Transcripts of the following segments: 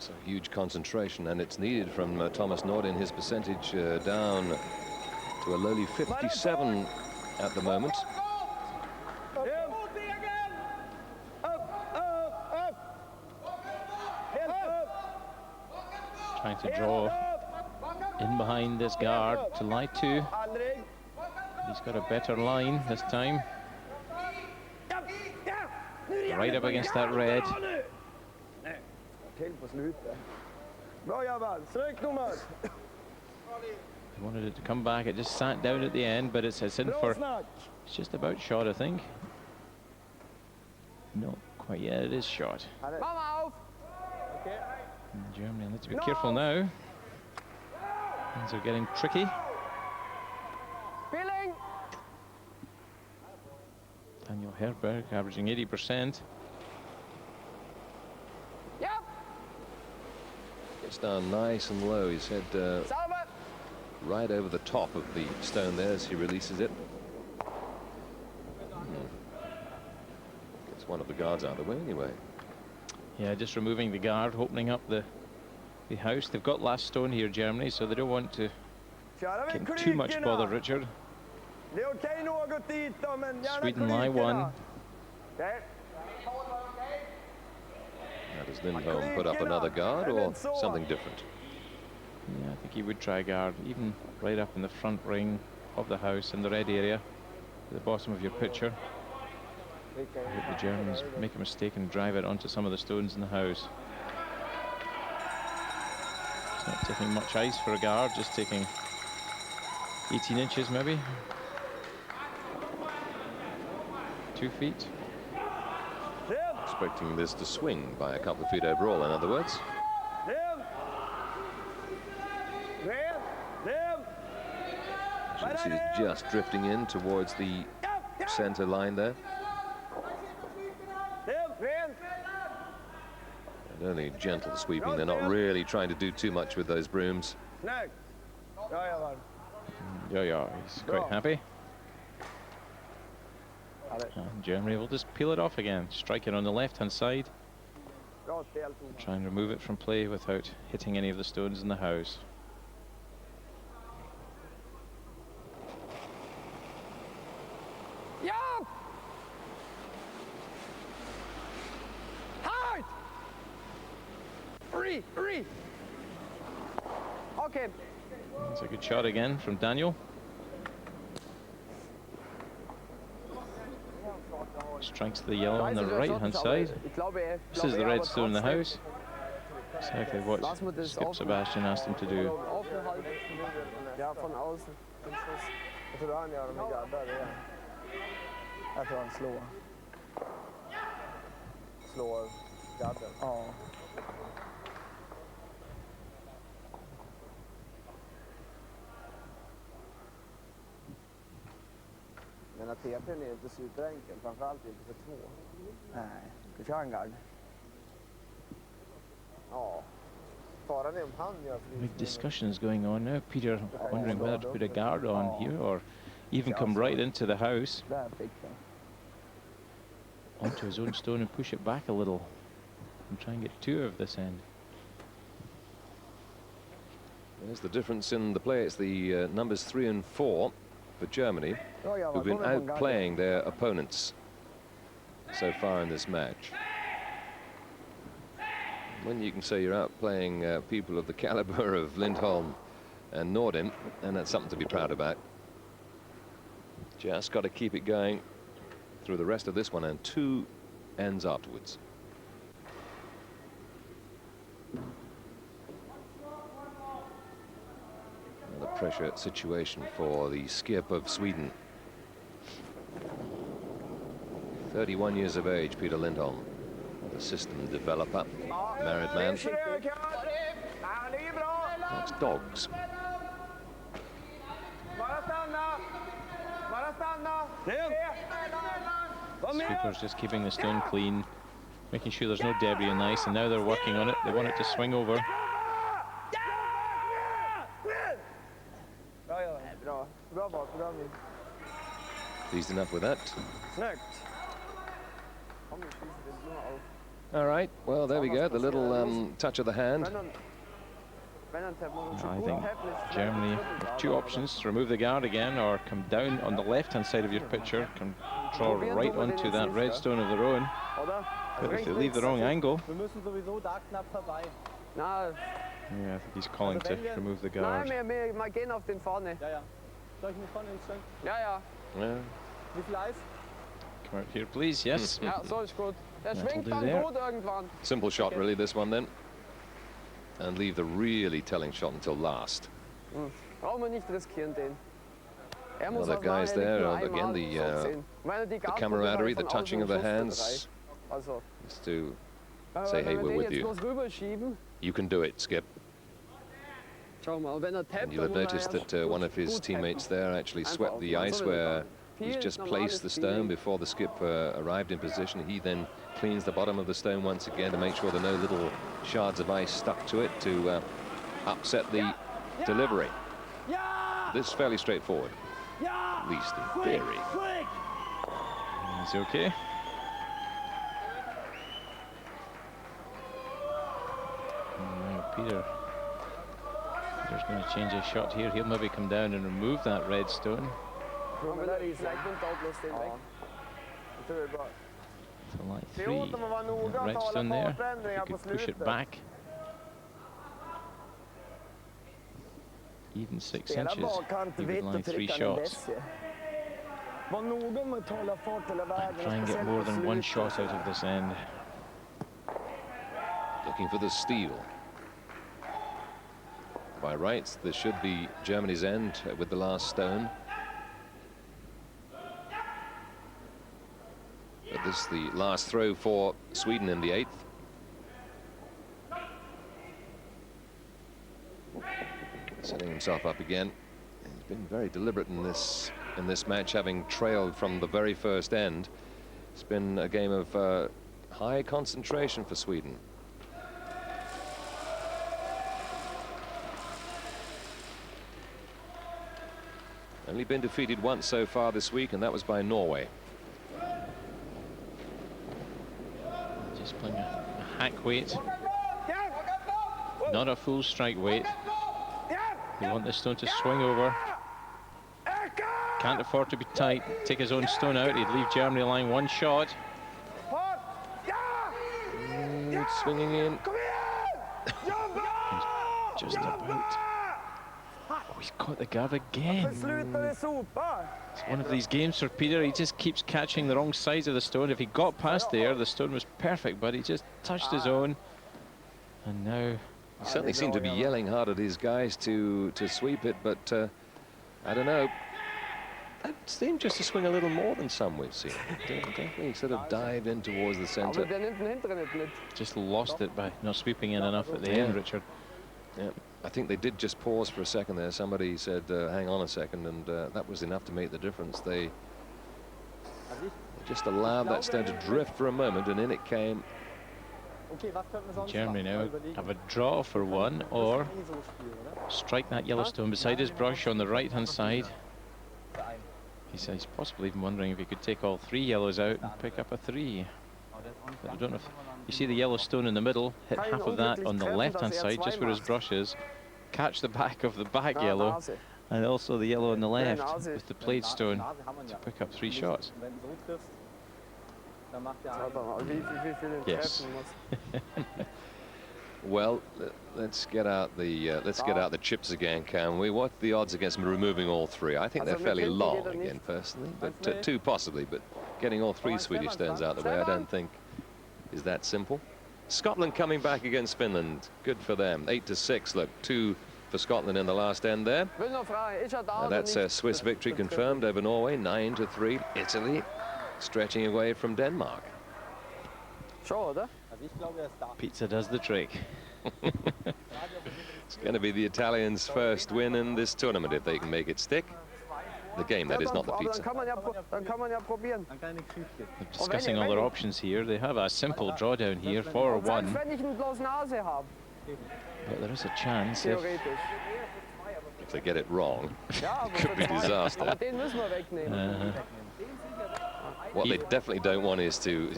So huge concentration, and it's needed from Thomas Nordin. His percentage down to a lowly 57 at the moment. Trying to draw in behind this guard to lie to. He's got a better line this time. Right up against that red. He wanted it to come back. It just sat down at the end, but it's in for, it's just about shot, I think. Not quite yet, it is shot. And Germany need to be careful now. Things are getting tricky. Daniel Herberg averaging 80%. Gets down nice and low. He's head right over the top of the stone there as he releases it. Gets one of the guards out of the way anyway. Yeah, just removing the guard, opening up the house. They've got last stone here, Germany, so they don't want to get too much bother, Richard. Sweden lie one. Now, does Lindholm put up another guard or something different? Yeah, I think he would try guard, even right up in the front ring of the house in the red area, at the bottom of your picture. I hope the Germans make a mistake and drive it onto some of the stones in the house. It's not taking much ice for a guard, just taking 18 inches maybe. 2 feet. Expecting this to swing by a couple of feet overall, in other words. As you can see, it's just drifting in towards the center line there. And only gentle sweeping. They're not really trying to do too much with those brooms. Yeah, he's quite happy. And Germany will just peel it off again, strike it on the left-hand side. Try and remove it from play without hitting any of the stones in the house. Okay. That's a good shot again from Daniel. Strikes the yellow on the right-hand side. This is the red stone in the house. Exactly what Skip Sebastian asked him to do. Men att TP:n är inte superenkel, framförallt inte för två. Nej, du kör en gard. Ja. Faran är om han gör för Big discussions going on now. Peter wondering whether to put a guard on here or even come right into the house. Onto his own stone and push it back a little and try and get two of this end. There's the difference in the play. It's the numbers 3 and 4 for Germany, who've been outplaying their opponents so far in this match. When you can say you're outplaying people of the caliber of Lindholm and Nordin, and that's something to be proud about. Just got to keep it going through the rest of this one and 2 ends afterwards. Another pressure situation for the skip of Sweden. 31 years of age, Peter Lindholm, the system developer, married man. Likes dogs. Sweeper's just keeping the stone clean, making sure there's no debris in the ice, and now they're working on it. They want it to swing over. Pleased enough with that. All right, well, there we go, the little touch of the hand. I think Germany have two options: to remove the guard again, or come down on the left-hand side of your picture, control right onto that red stone of their own. But if they leave the wrong angle, yeah, I think he's calling to remove the guard. Yeah. Come out here, please. Yes. That'll do there. Simple shot, really, this one then. And leave the really telling shot until last. Well, the guys there, again, the camaraderie, the touching of the hands, is to say, hey, we're with you. You can do it, Skip. And you'll have noticed that one of his teammates there actually swept the ice where he's just placed the stone before the skip arrived in position. He then cleans the bottom of the stone once again to make sure there are no little shards of ice stuck to it to upset the delivery. This is fairly straightforward, at least in theory. He's okay. Now Peter's going to change his shot here. He'll maybe come down and remove that red stone. So like 3, red stone there. If you could push it back. Even 6 inches, he would line 3 shots. And try and get more than 1 shot out of this end. Looking for the steal. By rights, this should be Germany's end with the last stone. But this is the last throw for Sweden in the 8th. Setting himself up again. He's been very deliberate in this match, having trailed from the very first end. It's been a game of high concentration for Sweden. Only been defeated once so far this week, and that was by Norway. Just playing a hack weight, not a full strike weight. They want the stone to swing over. Can't afford to be tight. Take his own stone out. He'd leave Germany lying 1 shot. It's swinging in. Just about. Oh, he's caught the guard again. It's one of these games for Peter. He just keeps catching the wrong sides of the stone. If he got past there, the stone was perfect, but he just touched his own. And now... He certainly seemed to be yelling hard at his guys to sweep it, but I don't know. That seemed just to swing a little more than some we've seen. Definitely sort of dived in towards the centre. Just lost it by not sweeping in enough at the end, Richard. Yeah, I think they did just pause for a second there. Somebody said, hang on a second, and that was enough to make the difference. They just allowed that stone to drift for a moment, and in it came. Germany now have a draw for 1, or strike that yellow stone beside his brush on the right-hand side. He says he's possibly even wondering if he could take all 3 yellows out and pick up a 3. But I don't know if you see the yellow stone in the middle, hit half of that on the left-hand side, just where his brush is, catch the back of the back yellow, and also the yellow on the left with the played stone to pick up 3 shots. Yes. Well, let's get out the chips again, can we? What's the odds against removing all 3? I think they're fairly long again, personally, but 2 possibly. But getting all 3 Swedish stones out of the way, I don't think is that simple. Scotland coming back against Finland. Good for them. 8-6. Look, 2 for Scotland in the last end there. That's a Swiss victory confirmed over Norway. 9-3. Italy stretching away from Denmark. Pizza does the trick. It's going to be the Italians' first win in this tournament if they can make it stick. The game, that is, not the pizza. They're discussing all their options here. They have a simple drawdown here, 4-1. But there is a chance if they get it wrong, it could be disaster. What they definitely don't want is to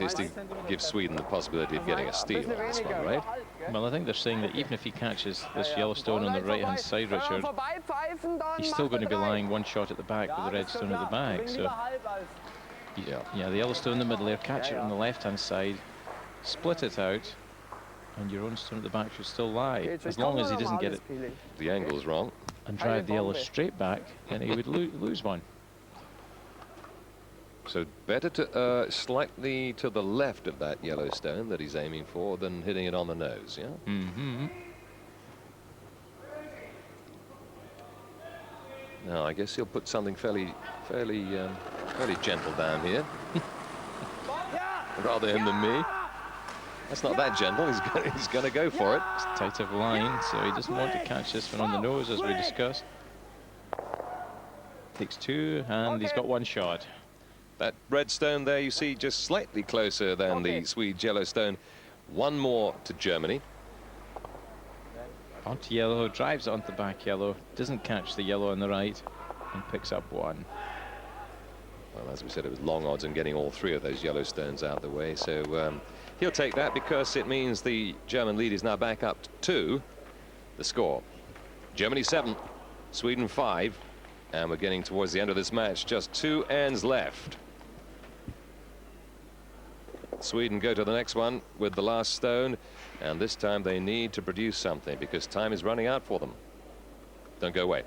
give Sweden the possibility of getting a steal on this one, right? Well, I think they're saying that even if he catches this yellow stone on the right-hand side, Richard, he's still going to be lying one shot at the back with the red stone at the back. So, yeah, the yellow stone in the middle there, catch it on the left-hand side, split it out, and your own stone at the back should still lie, as long as he doesn't get it. The angle's wrong. And drive the yellow straight back, then he would lose one. So better to slightly to the left of that yellow stone that he's aiming for than hitting it on the nose, yeah? Mm-hmm. No, I guess he'll put something fairly gentle down here. Rather him than me. That's not that gentle. He's going to go for it. It's tight of line, so he doesn't want to catch this one on the nose, as we discussed. Takes two, and he's got one shot. That red stone there, you see, just slightly closer than the Swede's yellow stone. One more to Germany. Onto yellow, drives onto the back yellow, doesn't catch the yellow on the right, and picks up one. Well, as we said, it was long odds on getting all three of those yellow stones out of the way, so he'll take that because it means the German lead is now back up to 2. The score: Germany 7, Sweden 5, and we're getting towards the end of this match. Just 2 ends left. Sweden go to the next one with the last stone, and this time they need to produce something because time is running out for them. Don't go away.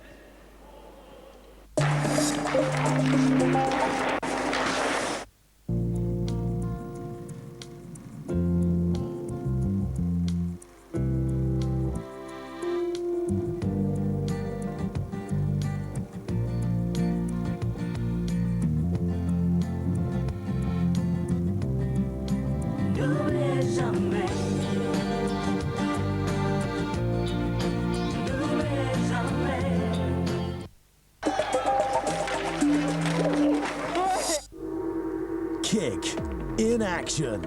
Kick in action.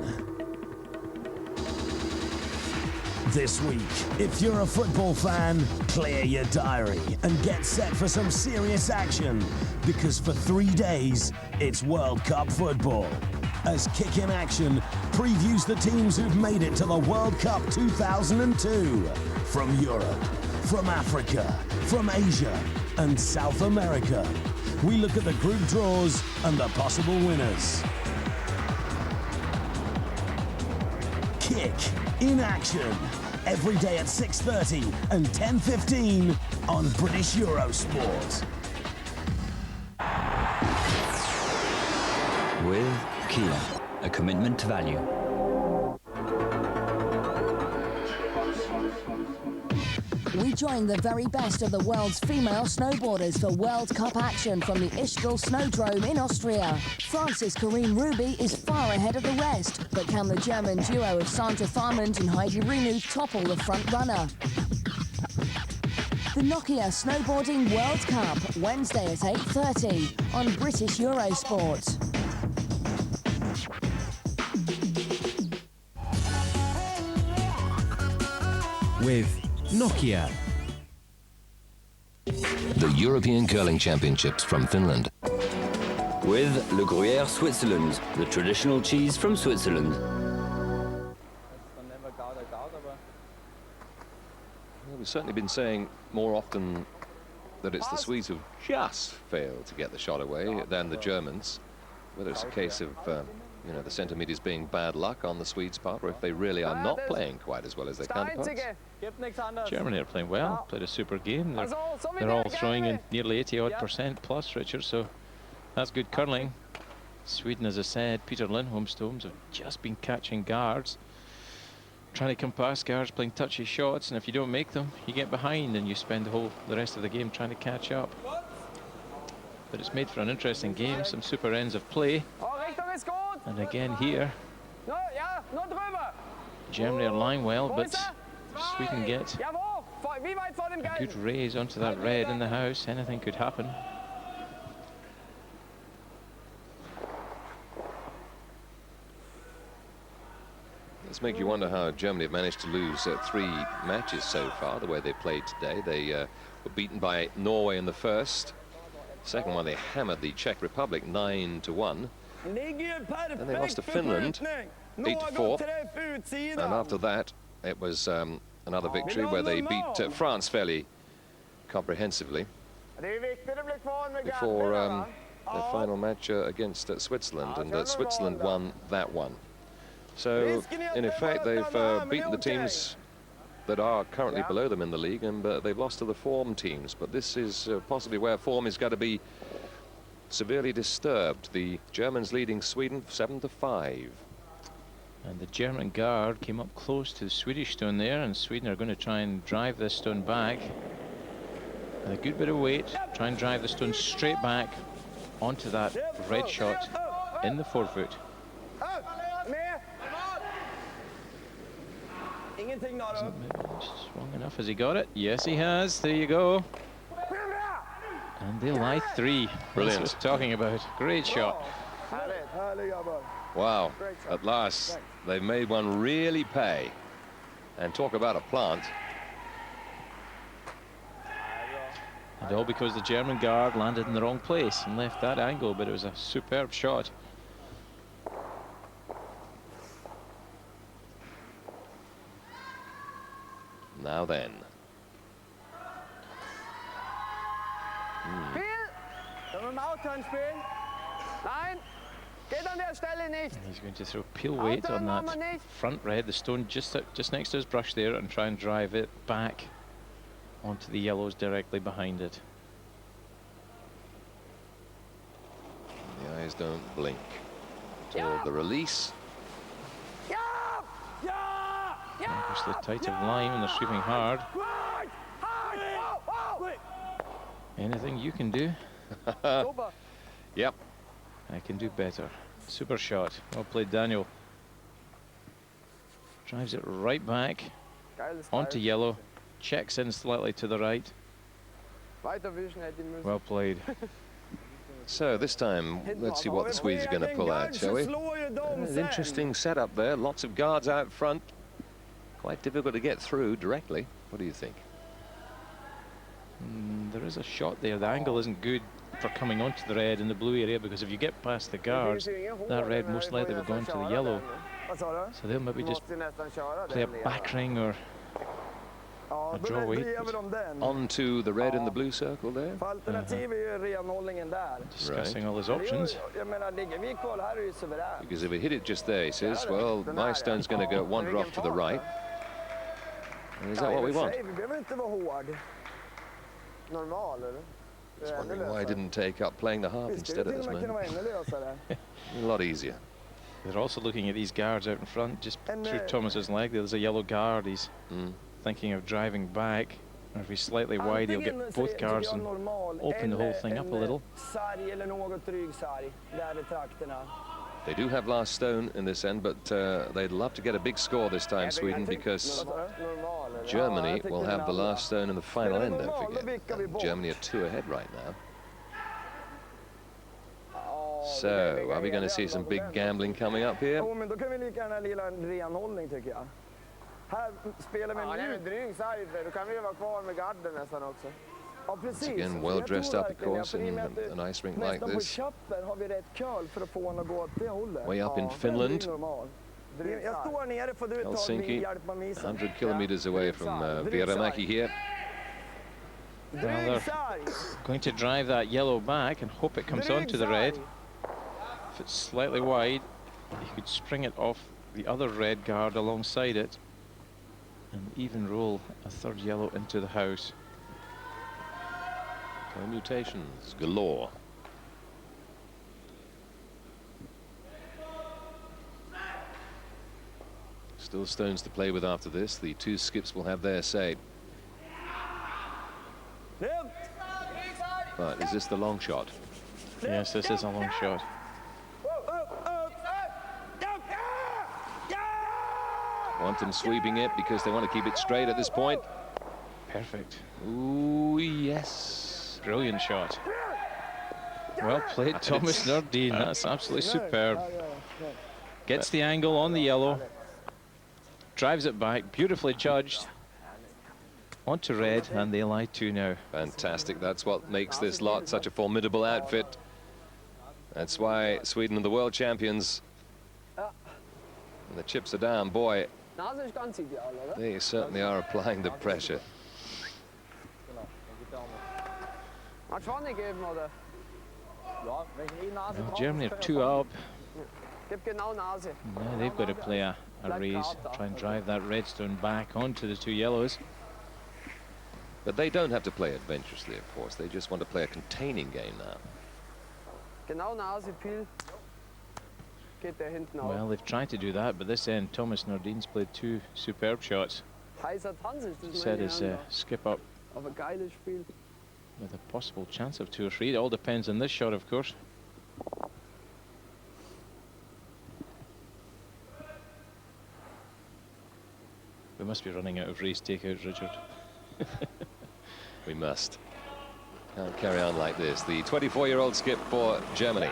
This week, if you're a football fan, clear your diary and get set for some serious action, because for 3 days, it's World Cup football. As Kick in Action previews the teams who've made it to the World Cup 2002. From Europe, from Africa, from Asia, and South America. We look at the group draws and the possible winners. Kick in Action, every day at 6:30 and 10:15 on British Eurosport. With Kia, a commitment to value. We join the very best of the world's female snowboarders for World Cup action from the Ischgl Snowdrome in Austria. France's Corinne Ruby is far ahead of the rest, but can the German duo of Sandra Farmand and Heidi Renu topple the front runner? The Nokia Snowboarding World Cup, Wednesday at 8:30 on British Eurosport. With Nokia. The European Curling Championships from Finland. With Le Gruyère Switzerland, the traditional cheese from Switzerland. We've certainly been saying more often that it's the Swedes who've just failed to get the shot away than the Germans. Whether it's a case of you know, the centimetres being bad luck on the Swedes' part, or if they really are not playing quite as well as their counterparts. Germany are playing well, played a super game. They're all throwing in nearly 80-odd% plus, Richard, so that's good curling. Sweden, as I said, Peter Lindholm's stones have just been catching guards, trying to come past guards, playing touchy shots, and if you don't make them, you get behind and you spend the rest of the game trying to catch up. But it's made for an interesting game, some super ends of play. And again here, Germany are lying well, but Sweden get a good raise onto that red in the house. Anything could happen. Let's make you wonder how Germany have managed to lose 3 matches so far, the way they played today. They were beaten by Norway in the first. Second one, they hammered the Czech Republic 9-1. Then they lost to Finland, 8-4. And after that, it was another victory where they beat France fairly comprehensively before their final match against Switzerland, and Switzerland won that one. So, in effect, they've beaten the teams that are currently below them in the league, and they've lost to the form teams. But this is possibly where form is going to be severely disturbed. The Germans leading Sweden 7-5. And the German guard came up close to the Swedish stone there, and Sweden are going to try and drive this stone back. With a good bit of weight, try and drive the stone straight back onto that red shot in the forefoot. Strong enough, has he got it? Yes, he has. There you go. And they lie 3. Brilliant. That's what I'm talking about. Great shot. Wow, at last they've made one really pay. And talk about a plant. And all because the German guard landed in the wrong place and left that angle, but it was a superb shot. Now then. And he's going to throw peel weight on that front red, the stone just next to his brush there, and try and drive it back onto the yellows directly behind it. The eyes don't blink. Toward the release. Obviously tight of line and they're sweeping hard. Anything you can do? Yep. I can do better. Super shot. Well played, Daniel. Drives it right back onto yellow. Checks in slightly to the right. Well played. So this time, let's see what the Swedes are going to pull out, shall we? An interesting setup there. Lots of guards out front. Quite difficult to get through directly. What do you think? There is a shot there. The angle isn't good for coming onto the red in the blue area, because if you get past the guards, that red most likely will go into the yellow. So they'll maybe just play a back ring or a draw weight. Onto the red and the blue circle there. Discussing all his options. Because if he hit it just there, he says, well, my stone's going to go wander off to the right. And is that what we want? Just wondering why I didn't take up playing the harp instead of this man. A lot easier. They're also looking at these guards out in front, just through Thomas's leg. There's a yellow guard. He's thinking of driving back. Or if he's slightly wide, he'll get both guards and open the whole thing up a little. They do have last stone in this end, but they'd love to get a big score this time, Sweden, because Germany will have the last stone in the final end, don't forget. And Germany are 2 ahead right now. So, are we going to see some big gambling coming up here? Once again, well dressed up, of course, in an ice rink like this. Way up in Finland. Helsinki, 100 kilometers away from Vierumäki here. Well, they're going to drive that yellow back and hope it comes onto the red. If it's slightly wide, you could spring it off the other red guard alongside it and even roll a third yellow into the house. Permutations galore. Still stones to play with after this. The 2 skips will have their say. But is this the long shot? Yes, this is a long shot. Want them sweeping it because they want to keep it straight at this point. Perfect. Ooh, yes. Brilliant shot. Well played, Thomas Nordin. That's absolutely superb. Gets the angle on the yellow. Drives it back, beautifully judged. Onto red, and they lie 2 now. Fantastic. That's what makes this lot such a formidable outfit. That's why Sweden are the world champions. And the chips are down. Boy, they certainly are applying the pressure. Well, Germany are 2 up. Now they've got to play a raise, try and drive that red stone back onto the 2 yellows. But they don't have to play adventurously, of course. They just want to play a containing game now. Well, they've tried to do that, but this end, Thomas Nordin's played 2 superb shots. Set his skip up with a possible chance of 2 or 3. It all depends on this shot, of course. We must be running out of race takeouts, Richard. We must. Can't carry on like this. The 24-year-old skip for Germany.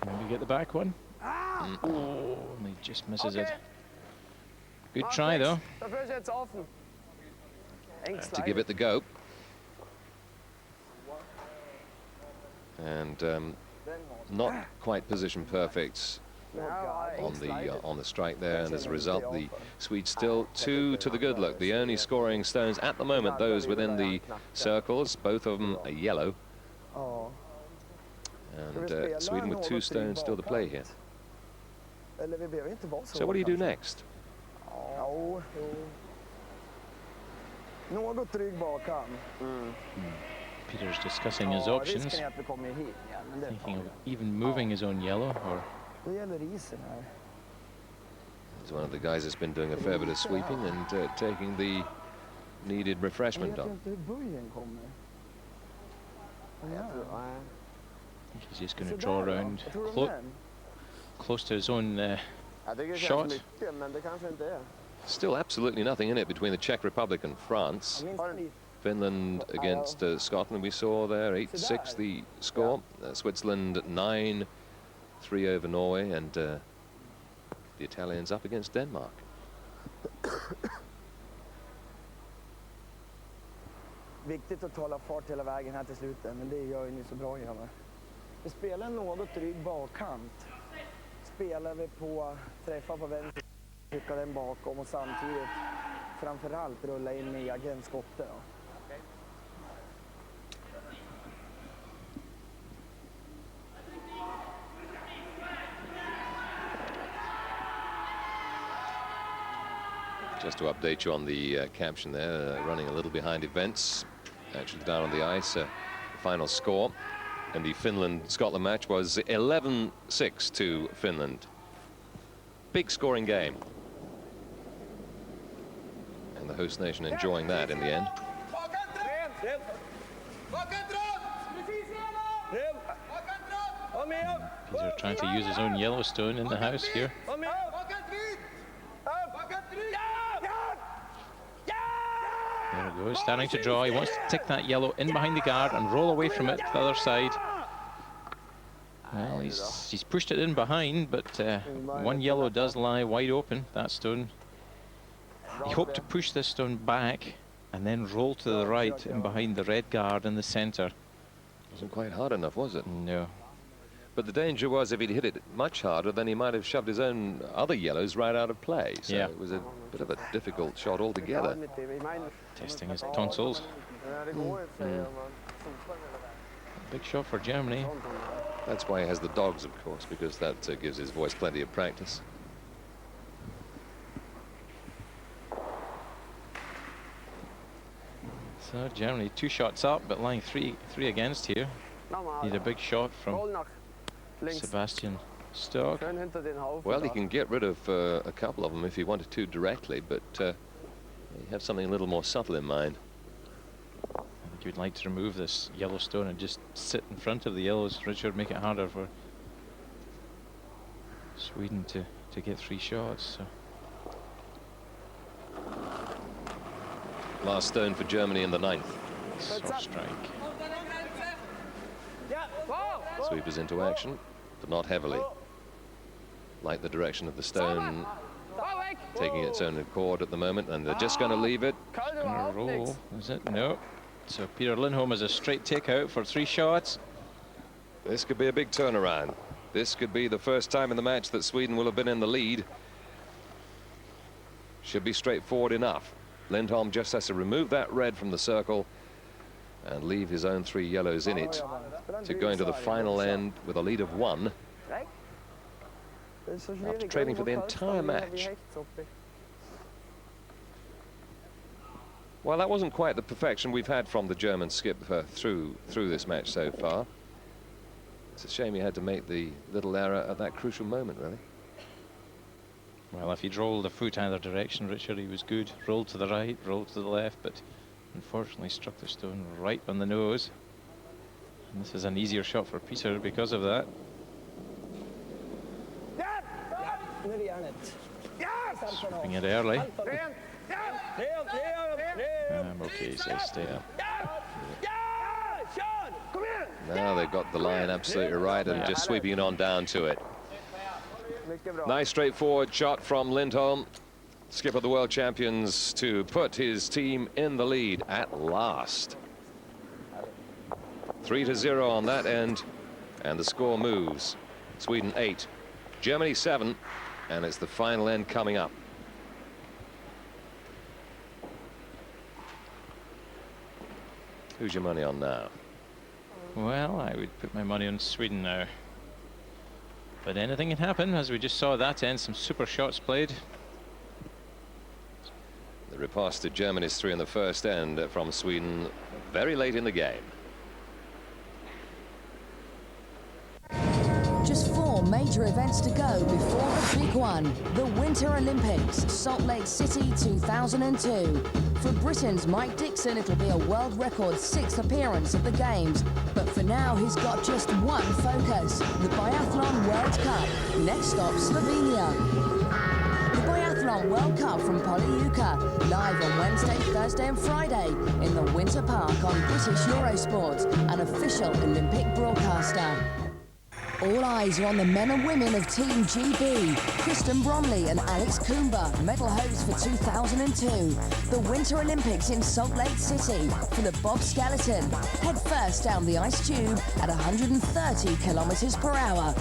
Maybe get the back one. Oh, he just misses it. Good try, though. To give it the go. And not quite position perfect on the strike there, and as a result the Swedes still 2 to the good luck. The only scoring stones at the moment, those within the circles, both of them are yellow. And Sweden with 2 stones still to play here. So what do you do next? Peter's discussing his options, thinking of even moving his own yellow, or he's one of the guys that's been doing a fair bit of sweeping and taking the needed refreshment on. I think he's just going to draw around close to his own shot. Still absolutely nothing in it between the Czech Republic and France. Finland against Scotland, we saw there, 8-6 the score. Switzerland 9-3 over Norway, and the Italians up against Denmark. Viktigt att hålla fart hela vägen här till slutet, men det gör ju ni så bra, grabbar. Vi spelar en något dryg bakkant. Spelar vi på träffa på vänster, trycka den bakom och samtidigt framförallt rulla in i agentskottet. Just to update you on the caption there, running a little behind events, actually down on the ice. The final score in the Finland-Scotland match was 11-6 to Finland. Big scoring game. And the host nation enjoying that in the end. Peter trying to use his own Yellowstone in the house here. There he goes, starting to draw. He wants to tick that yellow in behind the guard and roll away from it to the other side. Well, he's pushed it in behind, but one yellow does lie wide open, that stone. He hoped to push this stone back and then roll to the right in behind the red guard in the center. Wasn't quite hard enough, was it? No. But the danger was if he'd hit it much harder, then he might have shoved his own other yellows right out of play. So yeah, it was a bit of a difficult shot altogether. Testing his tonsils. Big shot for Germany. That's why he has the dogs, of course, because that gives his voice plenty of practice. So Germany 2 shots up, but lying three against here. Need a big shot from Sebastian Stock. Well, he can get rid of a couple of them if he wanted to directly, but you have something a little more subtle in mind. I think you'd like to remove this yellow stone and just sit in front of the yellows, Richard, make it harder for Sweden to get 3 shots. So. Last stone for Germany in the 9th. Soft strike. Sweepers into action, but not heavily. Like the direction of the stone taking its own accord at the moment, and they're just going to leave it. Gonna roll, is it? No. So Peter Lindholm has a straight takeout for 3 shots. This could be a big turnaround. This could be the first time in the match that Sweden will have been in the lead. Should be straightforward enough. Lindholm just has to remove that red from the circle and leave his own 3 yellows in it to go into the final end with a lead of 1 after trading for the entire match. Well, that wasn't quite the perfection we've had from the German skip through this match so far. It's a shame he had to make the little error at that crucial moment, really. Well, if he'd rolled a foot either direction, Richard, he was good. Rolled to the right, rolled to the left, but unfortunately struck the stone right on the nose. And this is an easier shot for Peter because of that. Stripping it early. Okay, so stay up. Now they've got the line absolutely right and just sweeping it on down to it. Nice straightforward shot from Lindholm, skipper of the world champions, to put his team in the lead at last. 3-0 on that end, and the score moves. Sweden 8, Germany 7, and it's the final end coming up. Who's your money on now? Well, I would put my money on Sweden now. But anything can happen, as we just saw that end, some super shots played. The riposte to Germany's 3 in the first end from Sweden very late in the game. Just 4 major events to go before the big one, the Winter Olympics, Salt Lake City 2002. For Britain's Mike Dixon, it'll be a world record 6th appearance at the Games. But for now, he's got just one focus, the Biathlon World Cup. Next stop, Slovenia. The Biathlon World Cup from Polyuka, live on Wednesday, Thursday and Friday in the Winter Park on British Eurosport, an official Olympic broadcaster. All eyes are on the men and women of Team GB. Kristen Bromley and Alex Coomber, medal hosts for 2002. The Winter Olympics in Salt Lake City for the Bob Skeleton. Head first down the ice tube at 130 kilometers per hour.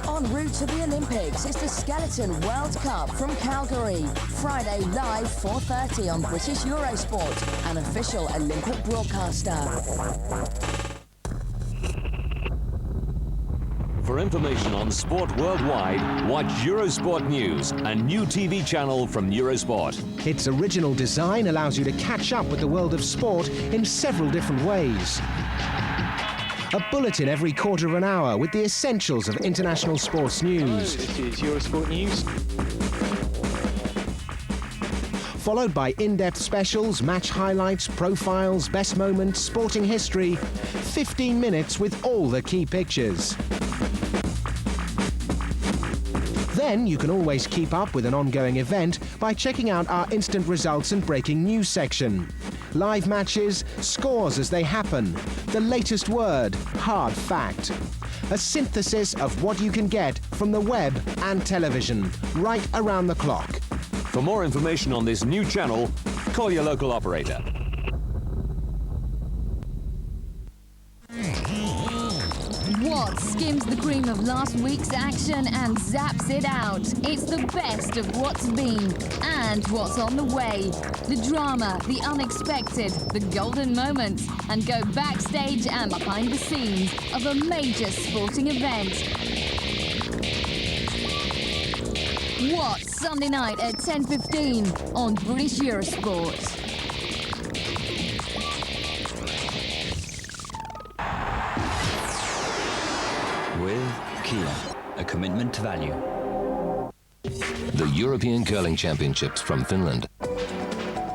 En route to the Olympics is the Skeleton World Cup from Calgary. Friday live 4:30 on British Eurosport, an official Olympic broadcaster. For information on sport worldwide, watch Eurosport News, a new TV channel from Eurosport. Its original design allows you to catch up with the world of sport in several different ways. A bulletin every quarter of an hour with the essentials of international sports news. This is Eurosport News. Followed by in-depth specials, match highlights, profiles, best moments, sporting history. 15 minutes with all the key pictures. Then you can always keep up with an ongoing event by checking out our instant results and breaking news section. Live matches, scores as they happen, the latest word, hard fact. A synthesis of what you can get from the web and television, right around the clock. For more information on this new channel, call your local operator. What skims the cream of last week's action and zaps it out? It's the best of what's been and what's on the way. The drama, the unexpected, the golden moments, and go backstage and behind the scenes of a major sporting event. What's Sunday night at 10:15 on British Eurosport. With Kia, a commitment to value. The European Curling Championships from Finland.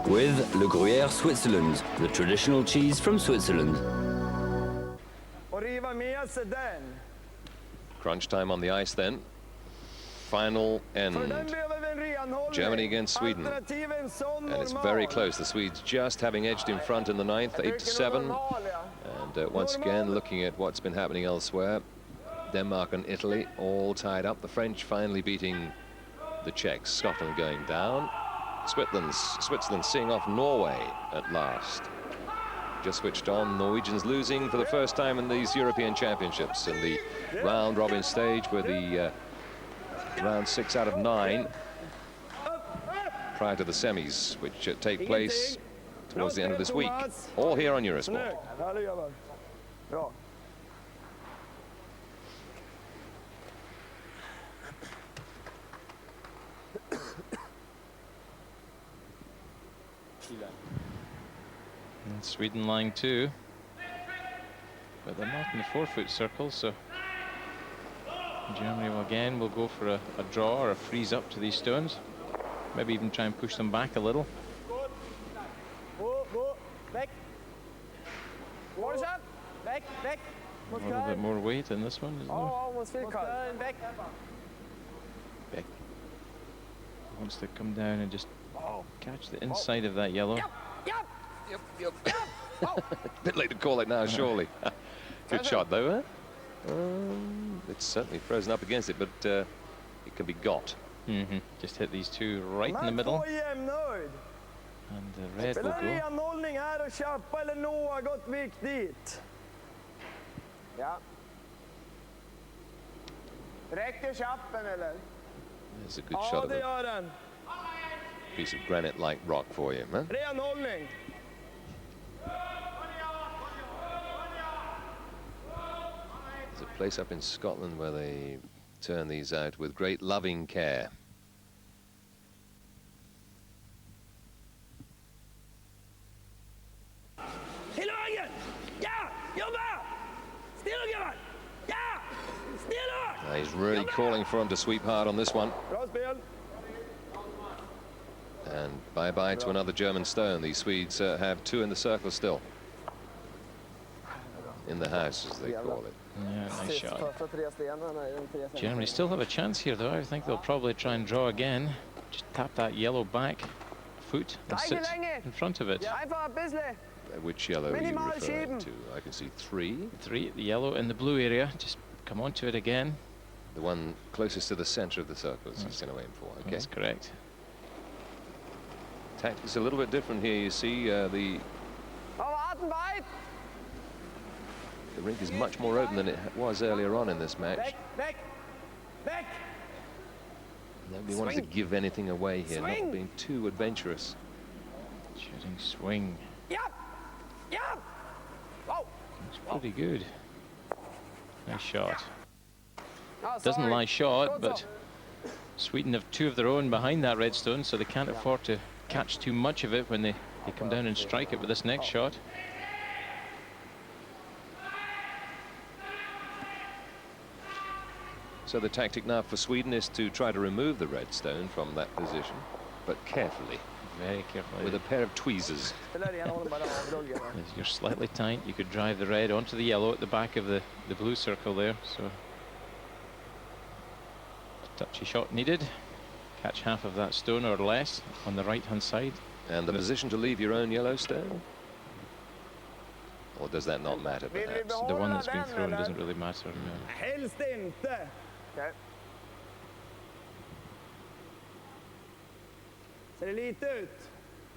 With Le Gruyère Switzerland, the traditional cheese from Switzerland. Crunch time on the ice then. Final end. Germany against Sweden. And it's very close. The Swedes just having edged in front in the 9th, 8-7. And once again, looking at what's been happening elsewhere, Denmark and Italy all tied up. The French finally beating the Czechs. Scotland going down. Switzerland seeing off Norway at last. Just switched on. Norwegians losing for the first time in these European Championships in the round-robin stage, where the round 6 out of 9 prior to the semis, which take place towards the end of this week. All here on Eurosport. And Sweden line 2, but they're not in the 4-foot circle, so Germany again will go for a draw or a freeze up to these stones. Maybe even try and push them back a little. A little bit more weight in this one, isn't there? Beck wants to come down and just catch the inside of that yellow. Yep. Bit late to call it now, surely. Good shot, though, huh? It's certainly frozen up against it, but it can be got. Just hit these two right in the middle. And the red will go. There's a good shot of a piece of granite-like rock for you, huh? There's a place up in Scotland where they turn these out with great loving care. He's really calling for him to sweep hard on this one. And bye-bye to another German stone. These Swedes have 2 in the circle still. In the house, as they call it. Yeah, nice shot. Germany still have a chance here, though. I think they'll probably try and draw again. Just tap that yellow back foot and sit in front of it. Which yellow are you referring to? I can see 3. 3, the yellow in the blue area. Just come onto it again. The one closest to the center of the circle is he's going to aim for. Okay, that's correct. Tactics a little bit different here. You see the rink is much more open than it was earlier on in this match. Nobody wanted to give anything away here, not being too adventurous. Shooting swing. It's pretty good. Nice shot. Doesn't lie short, but Sweden have 2 of their own behind that red stone, so they can't afford to catch too much of it when they come down and strike it with this next shot. So the tactic now for Sweden is to try to remove the red stone from that position, but carefully. Very carefully. With a pair of tweezers. If you're slightly tight, you could drive the red onto the yellow at the back of the blue circle there. So touchy shot needed. Catch half of that stone or less on the right-hand side. And the position to leave your own yellow stone? Or does that not matter, perhaps? The one that's been thrown doesn't really matter. No.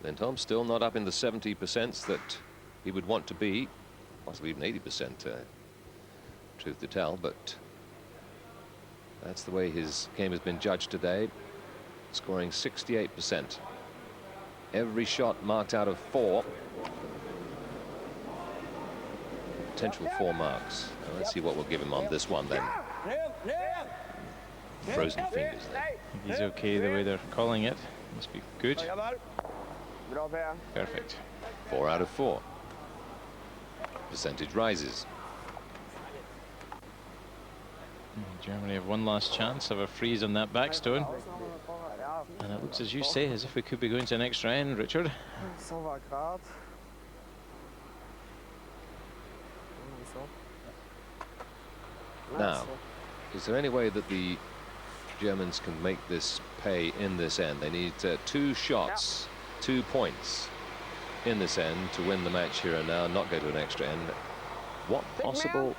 Lindholm still not up in the 70% that he would want to be, possibly even 80%, truth to tell, but that's the way his game has been judged today, scoring 68%. Every shot marked out of 4. Potential 4 marks. Now let's see what we'll give him on this one then. Frozen fingers there. He's okay the way they're calling it. Must be good. Perfect. 4 out of 4. Percentage rises. Germany have one last chance of a freeze on that backstone. And it looks, as you say, as if we could be going to an extra end, Richard. Now, is there any way that the Germans can make this pay in this end? They need 2 shots, 2 points in this end to win the match here and now, not go to an extra end. What possible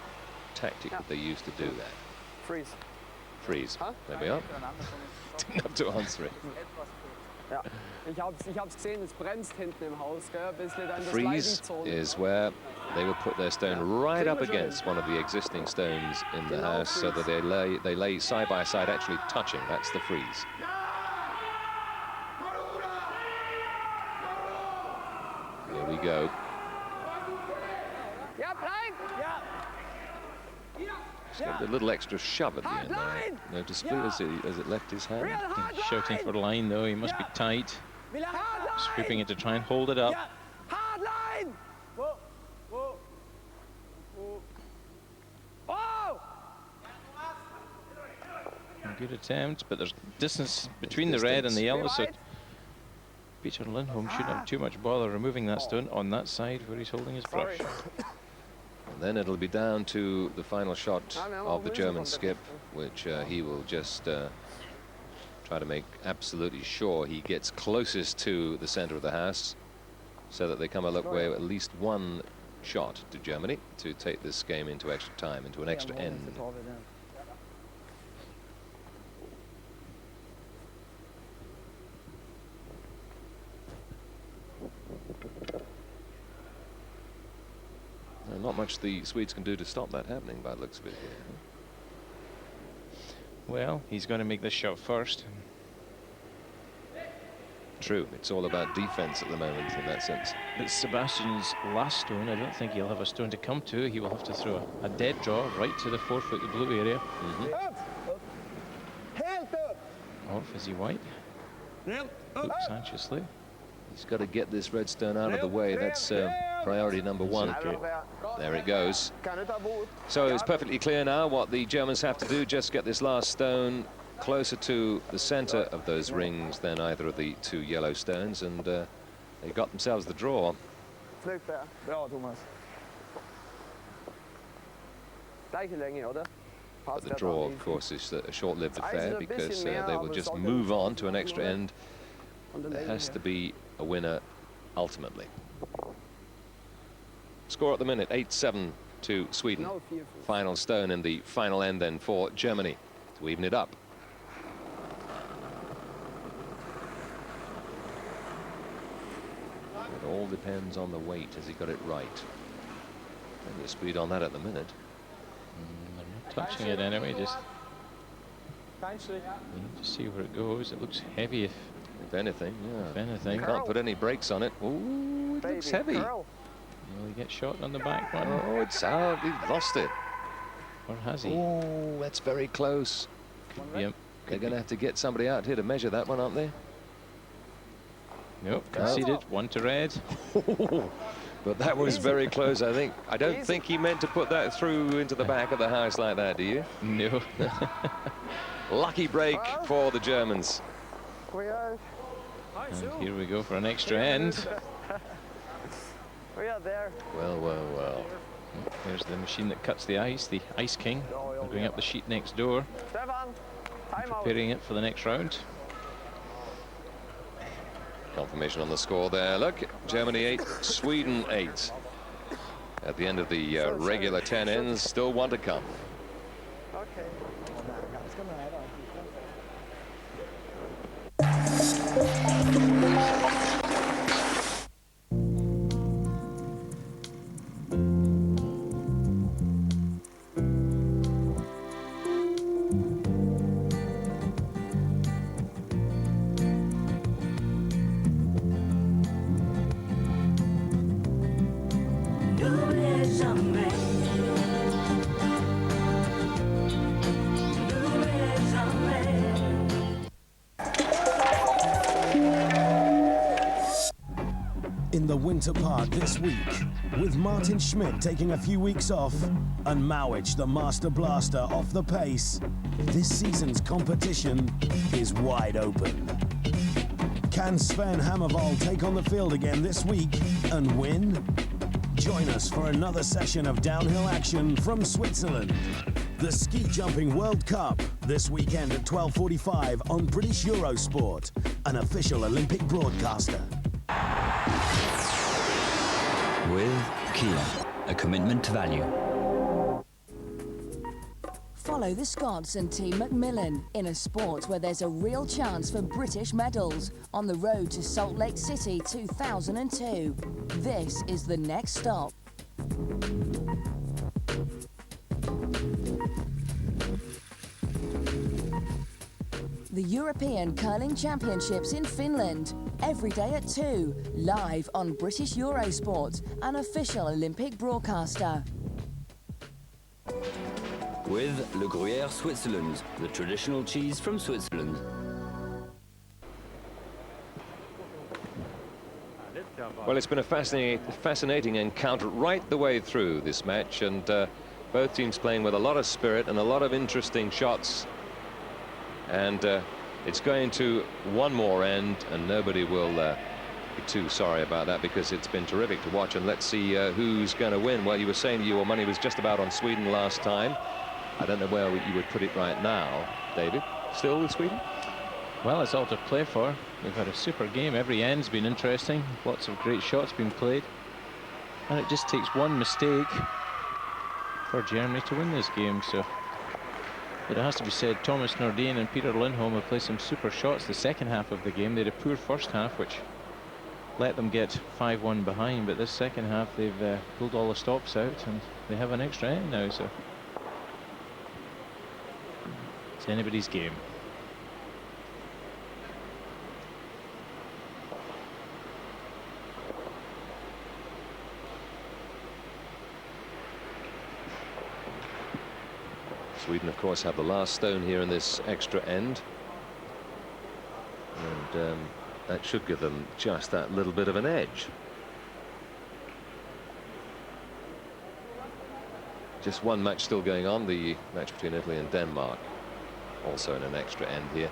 tactic would they use to do that? Freeze. Freeze. There we are. Didn't have to answer it. Ja, ich hab's gesehen, es bremst hinten im Haus, gell? Ein bisschen an der Freeze Sliding-Zone. is where they will put their stone right up against one of the existing stones in the house, so that they lay side by side, actually touching. That's the freeze. Here we go. Ja, blind! Ja. Just gave it a little extra shove at the end there. Noticeably as it left his hand. He's shouting for line though, he must be tight. Swooping it to try and hold it up. Hard line! Whoa, whoa, whoa. Oh! Good attempt, but there's distance between the red and the yellow, so Peja and Lindholm shouldn't have too much bother removing that stone on that side where he's holding his brush. And then it'll be down to the final shot of the German skip, which he will just try to make absolutely sure he gets closest to the center of the house, so that they come away with at least one shot to Germany to take this game into extra time, into an extra end. Not much the Swedes can do to stop that happening by the looks of it here. Well, he's going to make this shot first. True, it's all about defense at the moment in that sense. It's Sebastian's last stone. I don't think he'll have a stone to come to. He will have to throw a dead draw right to the 4 foot, the blue area. Off, is he white? Looks anxiously. He's got to get this red stone out of the way. That's priority number one. There it goes. So it's perfectly clear now what the Germans have to do. Just get this last stone closer to the center of those rings than either of the two yellow stones, and they got themselves the draw. Bra, Thomas. But the draw, of course, is a short-lived affair, because they will just move on to an extra end. There has to be a winner ultimately. Score at the minute, 8-7 to Sweden. Final stone in the final end then for Germany to even it up. It all depends on the weight. Has he got it right? Plenty of speed on that at the minute. They're not touching it anyway, just see where it goes. It looks heavy if anything, yeah. If anything. You can't put any brakes on it. Ooh, it looks heavy. Will he get shot on the back one? Oh, it's out. He lost it. Or has he? Oh, that's very close. They're going to have to get somebody out here to measure that one, aren't they? Nope, conceded. One to red. But that was very close, I think. I don't think he meant to put that through into the back of the house like that, do you? No. Lucky break for the Germans. And here we go for an extra end. We are there. Well, well, well. There's the machine that cuts the ice, the Ice King. They're going up the sheet next door, preparing it for the next round. Confirmation on the score there. Look, Germany 8, Sweden 8. At the end of the regular 10 ends, still one to come. Okay. In the Winter Park this week, with Martin Schmidt taking a few weeks off and Mowich, the Master Blaster, off the pace, this season's competition is wide open. Can Sven Hammervold take on the field again this week and win? Join us for another session of downhill action from Switzerland. The Ski Jumping World Cup this weekend at 12:45 on British Eurosport, an official Olympic broadcaster. With Kia, a commitment to value. Follow the Scots and Team Macmillan in a sport where there's a real chance for British medals on the road to Salt Lake City 2002. This is the next stop. The European Curling Championships in Finland, every day at 2, live on British Eurosport, an official Olympic broadcaster. With Le Gruyère Switzerland, the traditional cheese from Switzerland. Well, it's been a fascinating encounter right the way through this match, and both teams playing with a lot of spirit and a lot of interesting shots. And it's going to one more end, and nobody will be too sorry about that, because it's been terrific to watch. And let's see who's going to win. Well, you were saying your money was just about on Sweden last time. I don't know where you would put it right now, David. Still with Sweden? Well, it's all to play for. We've had a super game. Every end's been interesting. Lots of great shots being played. And it just takes one mistake for Germany to win this game. So but it has to be said, Thomas Nordin and Peter Lindholm have played some super shots the second half of the game. They had a poor first half, which let them get 5-1 behind. But this second half, they've pulled all the stops out, and they have an extra end now. So it's anybody's game. Sweden, of course, have the last stone here in this extra end, and that should give them just that little bit of an edge. Just one match still going on, the match between Italy and Denmark, also in an extra end here.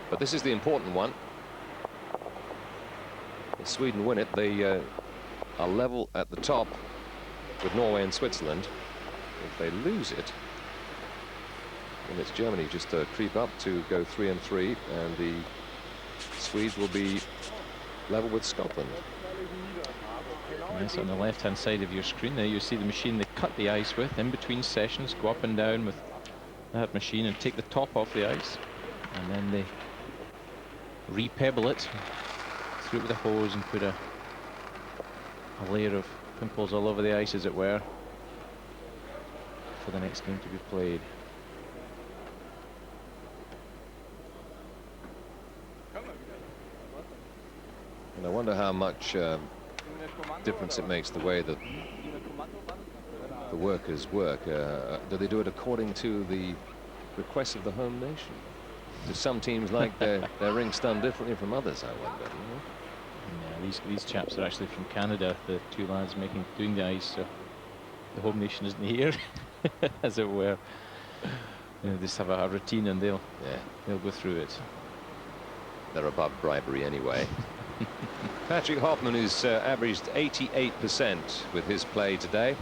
But this is the important one. If Sweden win it, they are level at the top with Norway and Switzerland. If they lose it, and it's Germany just to creep up to go 3-3, and the Swedes will be level with Scotland. Yes, on the left-hand side of your screen there, you see the machine they cut the ice with in between sessions. Go up and down with that machine and take the top off the ice, and then they re-pebble it through it with a hose and put a layer of pimples all over the ice, as it were, for the next game to be played. And I wonder how much difference it makes the way that the workers work. Do they do it according to the requests of the home nation? Do some teams like their rings done differently from others, I wonder? Yeah, these chaps are actually from Canada, the two lads doing the ice, so the home nation isn't here, as it were. You know, they just have a routine, and they'll go through it. They're above bribery anyway. Patrick Hoffman, who's averaged 88% with his play today.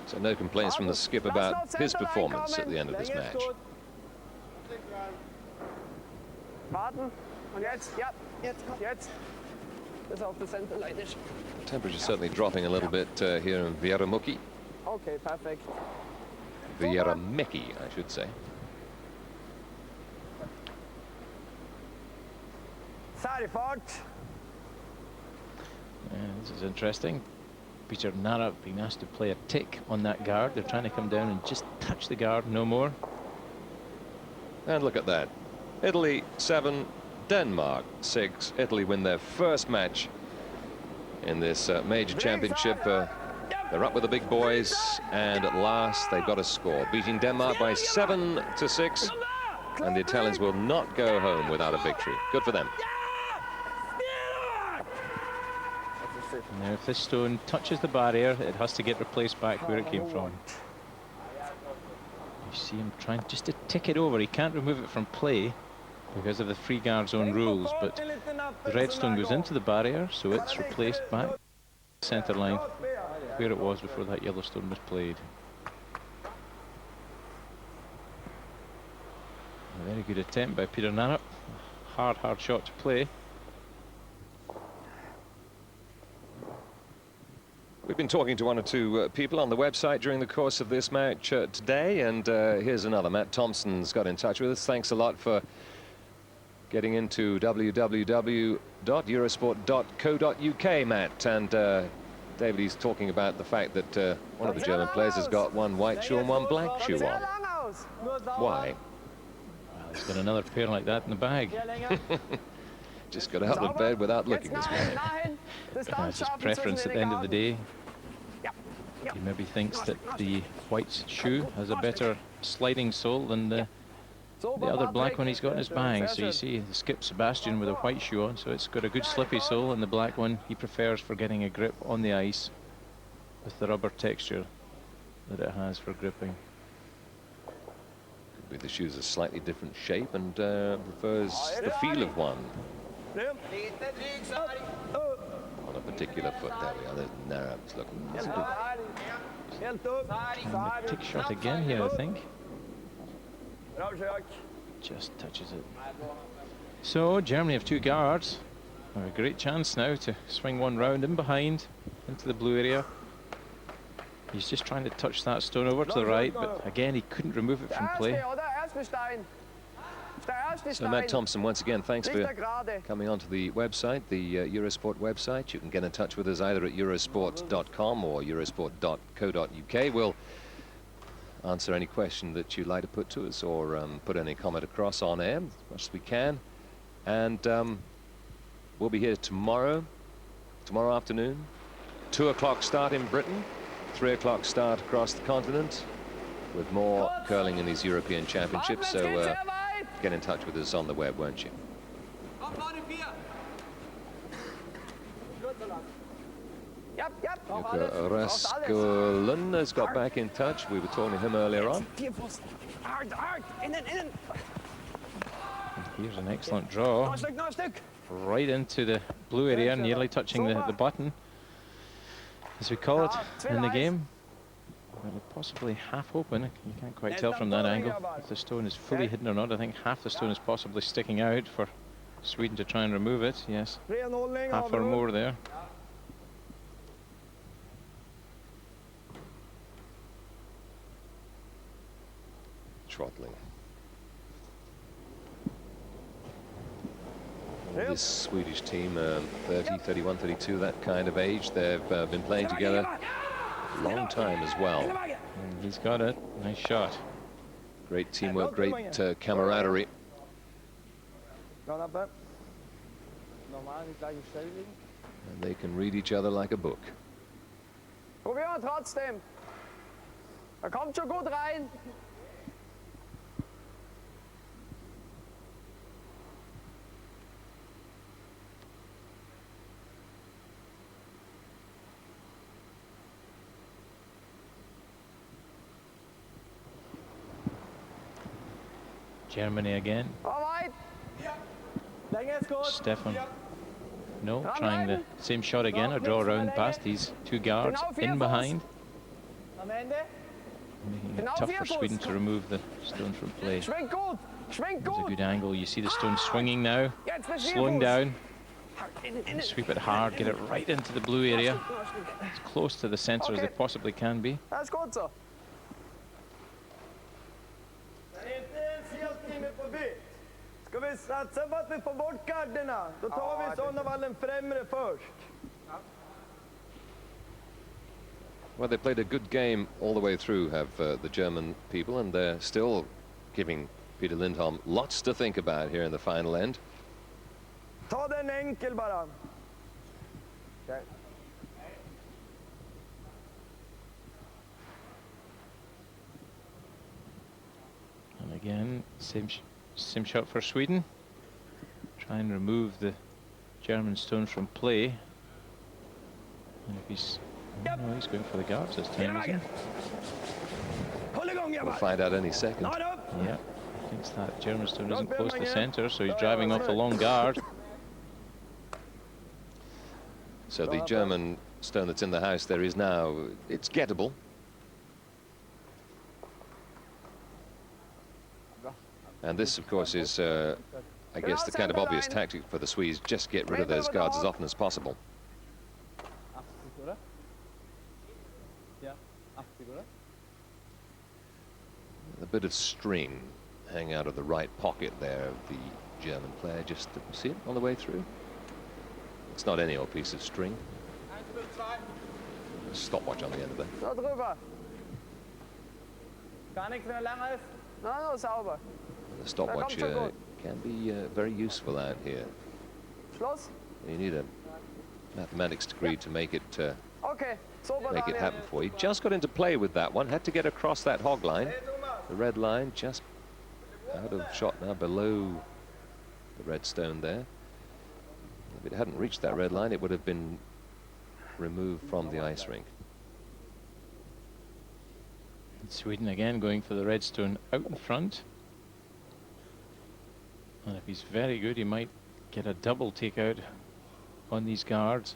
So no complaints from the skip about his performance at the end of this match. Temperature certainly dropping a little bit here in Vierumäki. Okay, perfect. Vierumäki, I should say. This is interesting. Peter Narup being asked to play a tick on that guard. They're trying to come down and just touch the guard, no more. And look at that. Italy 7, Denmark 6. Italy win their first match in this major championship. They're up with the big boys, and at last they got a score, beating Denmark by 7-6. And the Italians will not go home without a victory. Good for them. Now, if this stone touches the barrier, it has to get replaced back where it came from. You see him trying just to tick it over. He can't remove it from play because of the free guard zone rules, but the red stone goes into the barrier, so it's replaced back centre line where it was before that yellow stone was played. A very good attempt by Peter Narup. Hard shot to play. We've been talking to one or two people on the website during the course of this match today, and here's another. Matt Thompson's got in touch with us. Thanks a lot for getting into www.eurosport.co.uk, Matt. And David, he's talking about the fact that one of the German players has got one white shoe and one black shoe on. Why? Well, he's got another pair like that in the bag. Just got out of bed without looking this morning. That's his preference at the end of the day. He maybe thinks that the white shoe has a better sliding sole than the other black one he's got in his bag. So you see the skip Sebastian with a white shoe on, so it's got a good slippy sole, and the black one he prefers for getting a grip on the ice with the rubber texture that it has for gripping. Could be the shoe's a slightly different shape and prefers the feel of one on a particular foot. There we are. There's Narab's looking. Tick shot again here, I think. Just touches it. So Germany have two guards. Have a great chance now to swing one round in behind into the blue area. He's just trying to touch that stone over to the right, but again he couldn't remove it from play. So Matt Thompson, once again, thanks for coming onto the website, the Eurosport website. You can get in touch with us either at eurosport.com or eurosport.co.uk. We'll answer any question that you'd like to put to us, or put any comment across on air as much as we can. And we'll be here tomorrow afternoon. 2 o'clock start in Britain, 3 o'clock start across the continent, with more curling in these European Championships. So get in touch with us on the web, won't you? Raskulen has got back in touch. We were talking to him earlier on. Here's an excellent draw. Right into the blue area, nearly touching the button, as we call it in the game. Well, possibly half open. You can't quite tell from that angle if the stone is fully hidden or not. I think half the stone is possibly sticking out for Sweden to try and remove it. Yes, half or more there. Throttling. This Swedish team, 30, 31, 32, that kind of age. They've been playing together a long time as well. And he's got it. Nice shot. Great teamwork, great camaraderie. And And they can read each other like a book. Probieren trotzdem. Kommt schon gut rein. Germany again. Stefan. No, trying the same shot again, a draw around past these two guards in behind. Making it tough for Sweden to remove the stone from play. There's a good angle. You see the stone swinging now, slowing down. And sweep it hard, get it right into the blue area. As close to the center as they possibly can be. Ska vi satsa på att vi får bort garderna? Då tar vi Sonnevallen främre först. Well, they played a good game all the way through, have the German people, and they're still giving Peter Lindholm lots to think about here in the final end. Ta den enkel bara. Okay. And again, same shot for Sweden. Try and remove the German stone from play. And if he's no, he's going for the guards this time, isn't he? We'll find out any second. Yeah, thinks that German stone isn't close to the center, so he's driving off the long guard. So the German stone that's in the house there is now, it's gettable. And this, of course, is, I guess, the kind of obvious tactic for the Swedes. Just get rid of those guards as often as possible. A bit of string hang out of the right pocket there of the German player. Just to see it on the way through. It's not any old piece of string. A stopwatch on the end of it. The stopwatch can be very useful out here. You need a mathematics degree to make it happen for you. Just got into play with that one. Had to get across that hog line. The red line just out of shot now below the red stone there. If it hadn't reached that red line, it would have been removed from the ice rink. Sweden again going for the red stone out in front. And if he's very good, he might get a double takeout on these guards.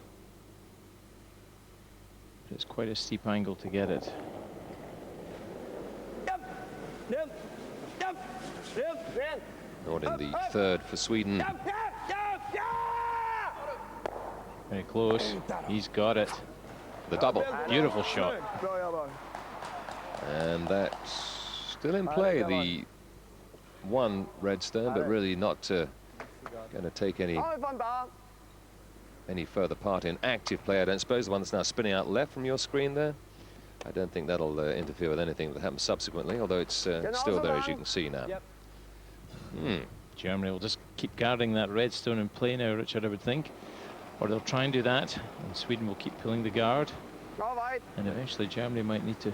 But it's quite a steep angle to get it. Not in the third for Sweden. Very close. He's got it. The double. Beautiful shot. And that's still in play. The one red stone, but really not going to take any further part in active play. I don't suppose. The one that's now spinning out left from your screen there. I don't think that'll interfere with anything that happens subsequently, although it's still there, as you can see now. Germany will just keep guarding that red stone in play now, Richard, I would think. Or they'll try and do that, and Sweden will keep pulling the guard. And eventually Germany might need to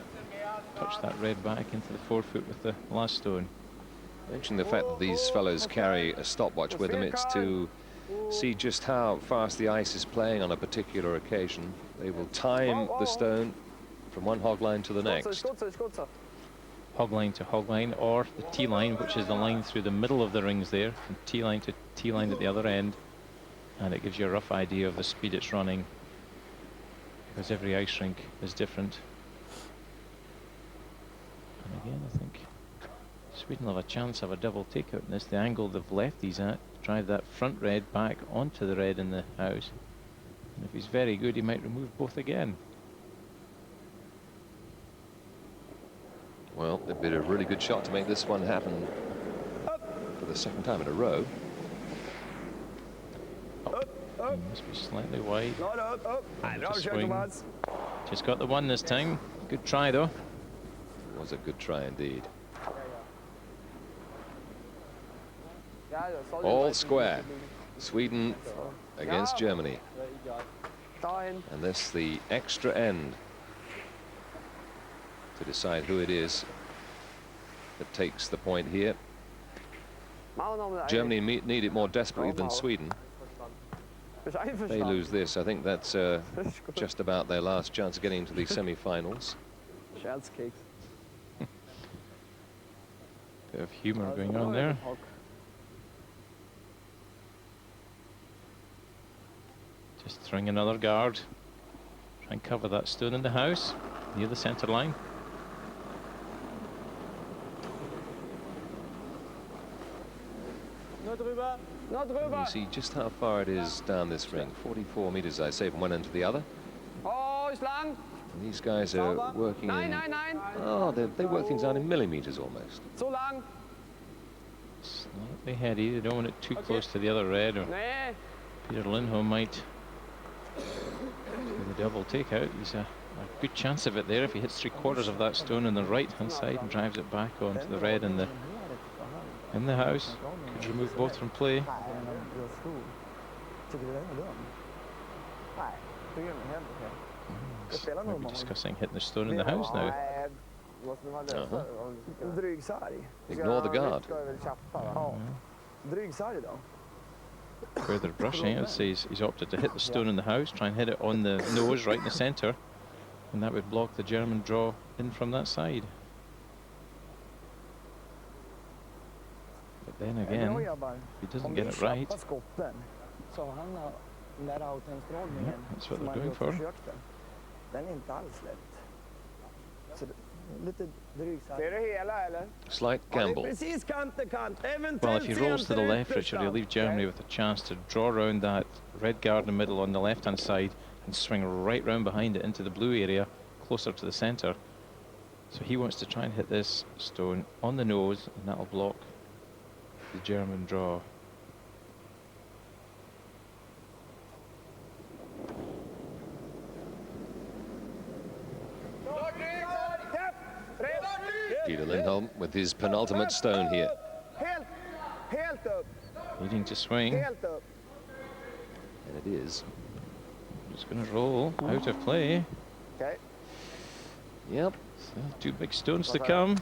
touch that red back into the forefoot with the last stone. Mention the fact that these fellows carry a stopwatch with them. It's to see just how fast the ice is playing on a particular occasion. They will time the stone from one hog line to the next. Hog line to hog line, or the T line, which is the line through the middle of the rings there, from T line to T line at the other end. And it gives you a rough idea of the speed it's running, because every ice rink is different. And again, I think Sweden will have a chance of a double takeout in this. The angle they've left these at, drive that front red back onto the red in the house. And if he's very good, he might remove both again. Well, it'd be a really good shot to make this one happen for the second time in a row. Must be slightly wide. Just got the one this time. Good try, though. It was a good try indeed. All square. Sweden against Germany. And this the extra end to decide who it is that takes the point here. Germany need it more desperately than Sweden. If they lose this, I think that's just about their last chance of getting into the semi-finals. Bit of humour going on there. Just throwing another guard. Try and cover that stone in the house near the centre line. You see just how far it is down this ring. 44 meters, I say, from one end to the other. And these guys are working in... Oh, they work things out in millimeters almost. Slightly heady. They don't want it too close to the other red, or Peter Lindholm might do the double takeout. He's a good chance of it there if he hits 3/4 of that stone on the right-hand side and drives it back onto the red in the house. Could remove both from play. We'll be discussing hitting the stone in the house now. Ignore the guard. Where they're brushing, I'd say he's opted to hit the stone in the house, try and hit it on the nose right in the centre, and that would block the German draw in from that side. But then again, if he doesn't get it right, that's what they're going for. Slight gamble. Well, if he rolls to the left, Richard, he'll leave Germany with a chance to draw around that red guard in the middle on the left-hand side and swing right round behind it into the blue area, closer to the centre. So he wants to try and hit this stone on the nose, and that'll block the German draw. Peter Lindholm with his penultimate stone here. Needing to swing. And it is. Just going to roll out of play. Okay. Yep. So 2 big stones to come.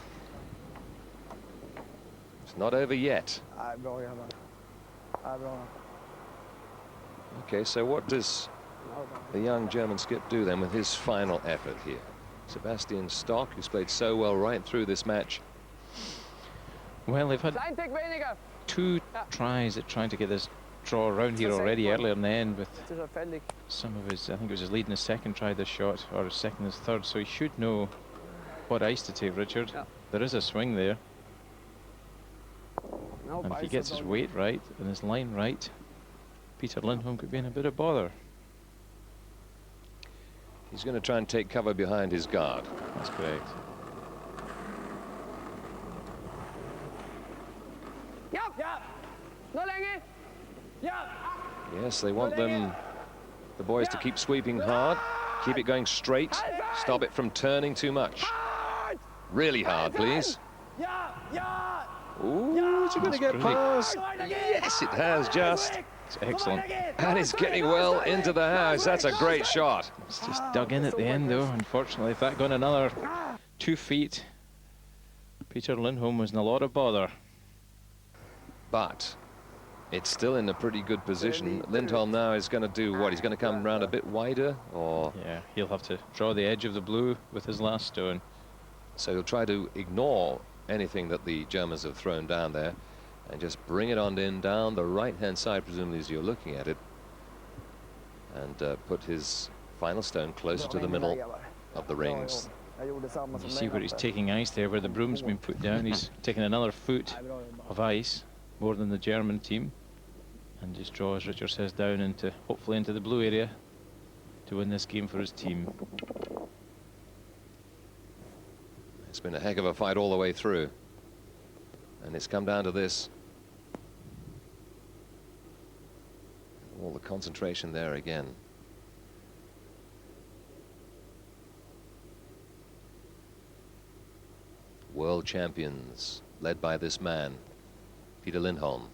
It's not over yet. Okay, so what does the young German skip do then with his final effort here? Sebastian Stock, who's played so well right through this match. Well, they've had 2 tries at trying to get this draw around here already earlier in the end with some of his, I think it was his lead in his second try this shot, or his second and his third, so he should know what ice to take, Richard. There is a swing there. And if he gets his weight right and his line right, Peter Lindholm could be in a bit of bother. He's going to try and take cover behind his guard. That's correct. Yes, they want them, the boys, to keep sweeping hard, keep it going straight, stop it from turning too much. Really hard, please. Ooh, is it going to get past? Yes, it has just. It's excellent. And it's getting well into the house. That's a great shot. It's just dug in at the end, though. Unfortunately, if that gone another 2 feet, Peter Lindholm was in a lot of bother. But it's still in a pretty good position. Lindholm now is going to do what? He's going to come round a bit wider, or? Yeah, he'll have to draw the edge of the blue with his last stone. So he'll try to ignore anything that the Germans have thrown down there and just bring it on in down the right-hand side, presumably as you're looking at it, and put his final stone closer to the middle of the rings. You see where he's taking ice there, where the broom's been put down. He's taking another foot of ice, more than the German team, and just draws, Richard says, down into, hopefully into the blue area to win this game for his team. It's been a heck of a fight all the way through, and it's come down to this. All the concentration there again. World champions, led by this man, Peter Lindholm.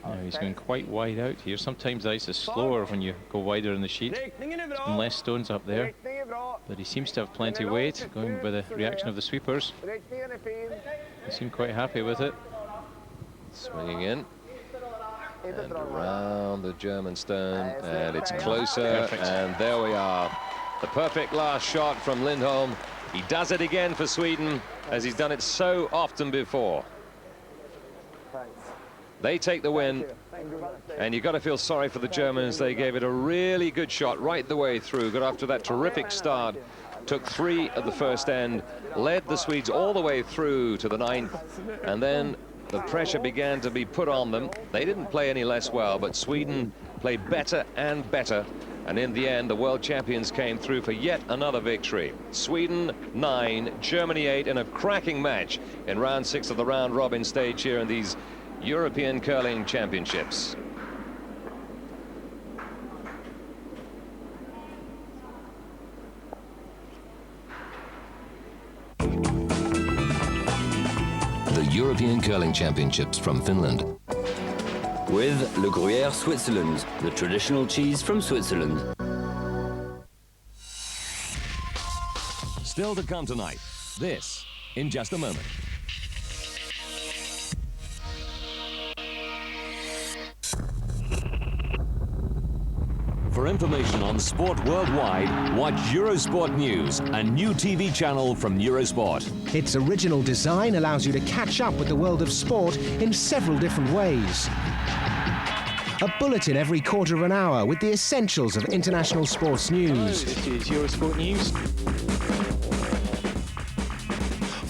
Now he's going quite wide out here. Sometimes ice is slower when you go wider in the sheet. There's been less stones up there, but he seems to have plenty of weight, going by the reaction of the sweepers. They seem quite happy with it. Swinging in and around the German stone, and it's closer. Perfect. And there we are, the perfect last shot from Lindholm. He does it again for Sweden, as he's done it so often before. They take the win, and you've got to feel sorry for the Germans. They gave it a really good shot right the way through, got after that terrific start, took 3 at the first end, led the Swedes all the way through to the 9th, and then the pressure began to be put on them. They didn't play any less well, but Sweden played better and better, and in the end the world champions came through for yet another victory. Sweden 9, Germany 8 in a cracking match in round 6 of the round robin stage here in these European Curling Championships. The European Curling Championships from Finland. With Le Gruyère Switzerland, the traditional cheese from Switzerland. Still to come tonight. This in just a moment. For information on sport worldwide, watch Eurosport News, a new TV channel from Eurosport. Its original design allows you to catch up with the world of sport in several different ways. A bulletin every quarter of an hour with the essentials of international sports news. This is Eurosport News.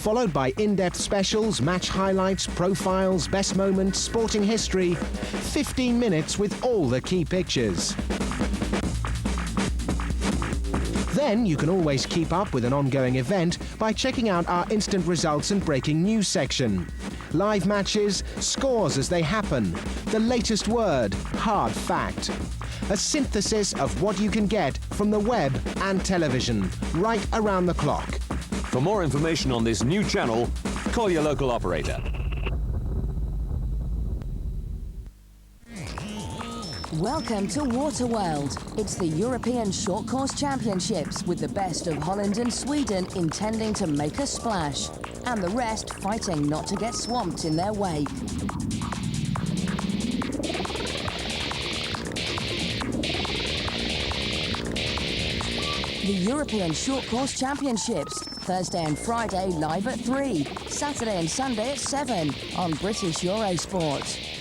followed by in-depth specials, match highlights, profiles, best moments, sporting history. 15 minutes with all the key pictures. Then you can always keep up with an ongoing event by checking out our instant results and breaking news section. Live matches, scores as they happen, the latest word, hard fact. A synthesis of what you can get from the web and television, right around the clock. For more information on this new channel, call your local operator. Welcome to Waterworld. It's the European Short Course Championships with the best of Holland and Sweden intending to make a splash, and the rest fighting not to get swamped in their wake. The European Short Course Championships, Thursday and Friday live at 3, Saturday and Sunday at 7 on British Eurosport.